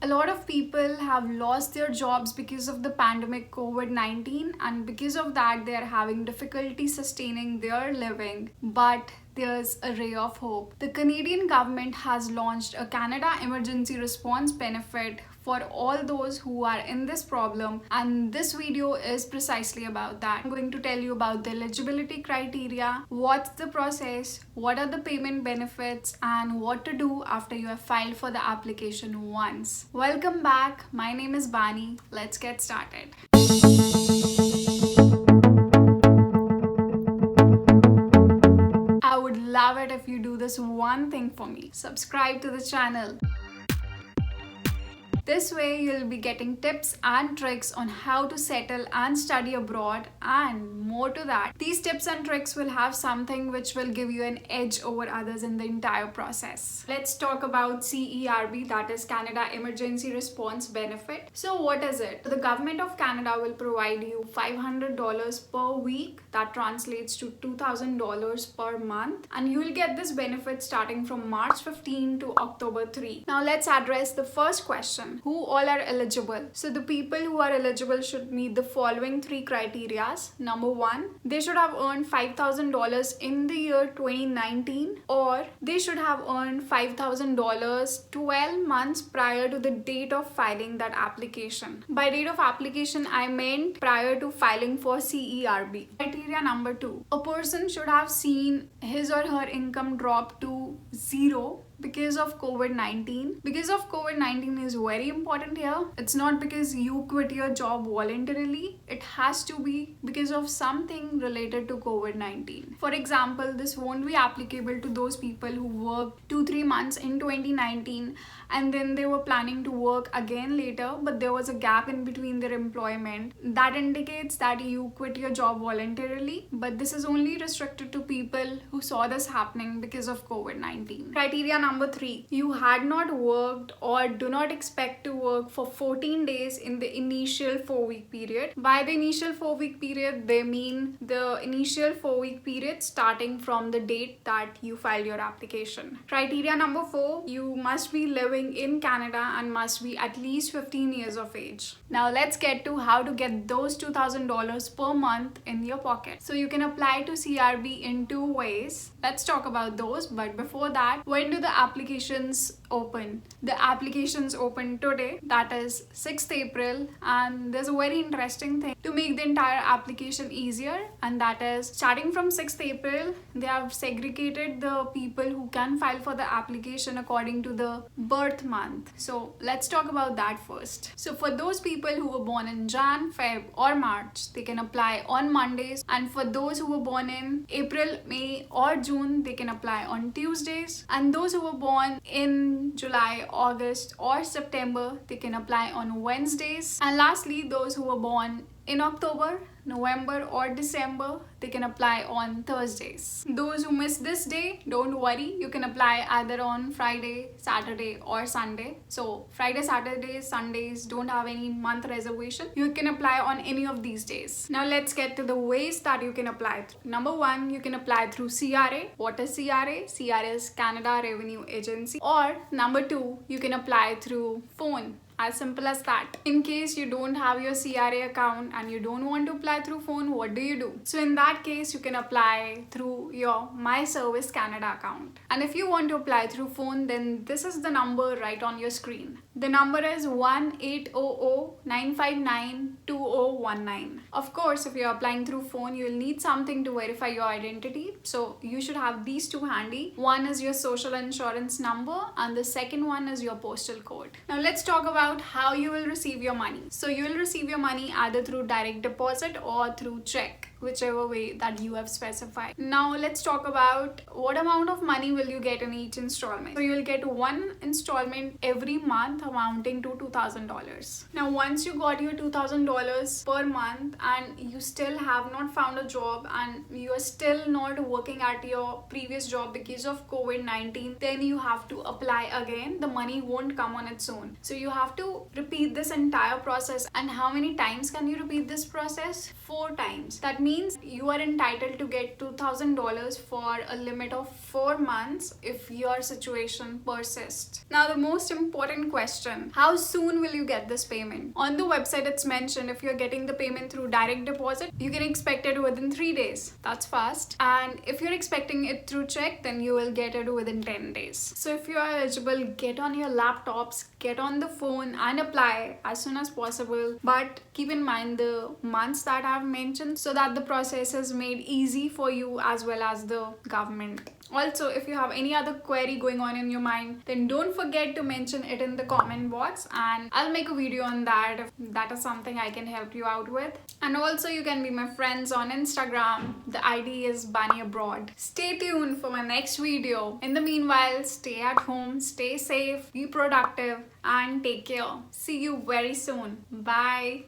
A lot of people have lost their jobs because of the pandemic COVID-19, and because of that they are having difficulty sustaining their living. But there's a ray of hope. The Canadian government has launched a Canada Emergency Response Benefit for all those who are in this problem, and this video is precisely about that. I'm going to tell you about the eligibility criteria, what's the process, what are the payment benefits, and what to do after you have filed for the application once. Welcome back. My name is Bani. Let's get started. I would love it if you do this one thing for me. Subscribe to the channel. This way you'll be getting tips and tricks on how to settle and study abroad, and more to that. These tips and tricks will have something which will give you an edge over others in the entire process. Let's talk about CERB, that is Canada Emergency Response Benefit. So what is it? The government of Canada will provide you $500 per week. That translates to $2,000 per month, and you will get this benefit starting from March 15 to October 3. Now let's address the first question. Who all are eligible? So the people who are eligible should meet the following three criteria. Number one, they should have earned $5,000 in the year 2019, or they should have earned $5,000 12 months prior to the date of filing that application. By date of application, I meant prior to filing for CERB. Criteria number two, a person should have seen his or her income drop to zero because of COVID-19. Because of COVID-19 is very important here. It's not because you quit your job voluntarily. It has to be because of something related to COVID-19. For example, this won't be applicable to those people who worked 2-3 months in 2019 and then they were planning to work again later, but there was a gap in between their employment. That indicates that you quit your job voluntarily, but this is only restricted to people who saw this happening because of COVID-19. Criteria number three, you had not worked or do not expect to work for 14 days in the initial 4-week period. By the initial 4-week period, they mean the initial 4-week period starting from the date that you filed your application. Criteria number four, you must be living in Canada and must be at least 15 years of age. Now let's get to how to get those $2,000 per month in your pocket. So you can apply to CRB in two ways. Let's talk about those, but before that, when do the applications open? The applications open today, that is 6th April, and there's a very interesting thing to make the entire application easier, and that is starting from 6th April, they have segregated the people who can file for the application according to the birth month. So let's talk about that first. So for those people who were born in Jan, Feb or March, they can apply on Mondays, and for those who were born in April, May or June, they can apply on Tuesdays, and those who were born in July, August or September, they can apply on Wednesdays. And lastly, those who were born in October, November or December, they can apply on Thursdays. Those who miss this day, don't worry, you can apply either on Friday, Saturday or Sunday. So Friday, Saturdays, Sundays don't have any month reservation. You can apply on any of these days. Now let's get to the ways that you can apply. Number one, you can apply through CRA. What is CRA? CRA is Canada Revenue Agency. Or number two, you can apply through phone. As simple as that. In case you don't have your CRA account and you don't want to apply through phone, what do you do? So in that case, you can apply through your My Service Canada account. And if you want to apply through phone, then this is the number right on your screen. The number is 1-800-959-2019. Of course, if you're applying through phone, you'll need something to verify your identity. So you should have these two handy. One is your social insurance number and the second one is your postal code. Now let's talk about how you will receive your money. So you will receive your money either through direct deposit or through check, whichever way that you have specified. Now let's talk about what amount of money will you get in each installment. So you will get one installment every month amounting to $2,000. Now once you got your $2,000 per month and you still have not found a job and you are still not working at your previous job because of COVID-19, then you have to apply again. The money won't come on its own. So you have to repeat this entire process. And how many times can you repeat this process? 4 times. That means means you are entitled to get $2,000 for a limit of 4 months if your situation persists. Now the most important question, how soon will you get this payment? On the website it's mentioned if you're getting the payment through direct deposit, you can expect it within 3 days. That's fast. And if you're expecting it through check, then you will get it within 10 days. So if you are eligible, get on your laptops, get on the phone and apply as soon as possible. But keep in mind the months that I've mentioned so that the process is made easy for you as well as the government. Also, if you have any other query going on in your mind, then don't forget to mention it in the comment box and I'll make a video on that if that is something I can help you out with. And also you can be my friends on Instagram. The ID is Bunny Abroad. Stay tuned for my next video. In the meanwhile, stay at home, stay safe, be productive and take care. See you very soon. Bye.